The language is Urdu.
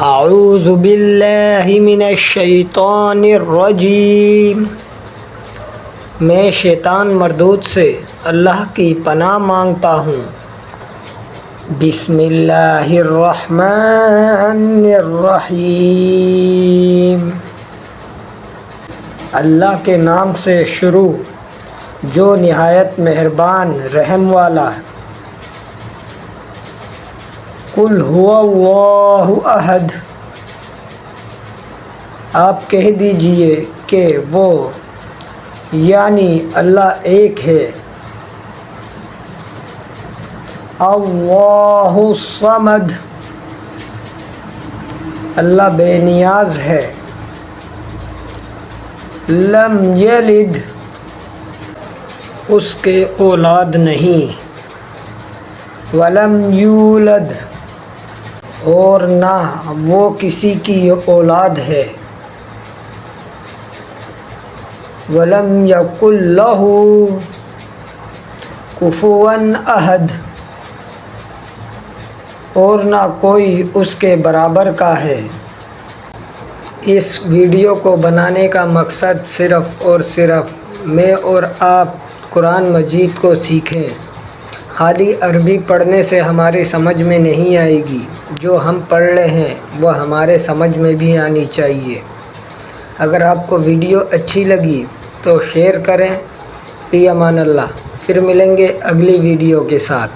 اعوذ باللہ من الشیطان الرجیم، میں شیطان مردود سے اللہ کی پناہ مانگتا ہوں۔ بسم اللہ الرحمن الرحیم، اللہ کے نام سے شروع جو نہایت مہربان رحم والا ہے۔ قل هو اللہ احد، آپ کہہ دیجئے کہ وہ یعنی اللہ ایک ہے۔ اللہ الصمد، اللہ بے نیاز ہے۔ لم یلد، اس کے اولاد نہیں۔ ولم یولد، اور نہ وہ کسی کی اولاد ہے۔ وَلَمْ يَكُنْ لَهُ كُفُوًا أَحَدٌ، اور نہ کوئی اس کے برابر کا ہے۔ اس ویڈیو کو بنانے کا مقصد صرف اور صرف میں اور آپ قرآن مجید کو سیکھیں۔ خالی عربی پڑھنے سے ہماری سمجھ میں نہیں آئے گی، جو ہم پڑھ رہے ہیں وہ ہمارے سمجھ میں بھی آنی چاہیے۔ اگر آپ کو ویڈیو اچھی لگی تو شیئر کریں۔ فی امان اللہ، پھر ملیں گے اگلی ویڈیو کے ساتھ۔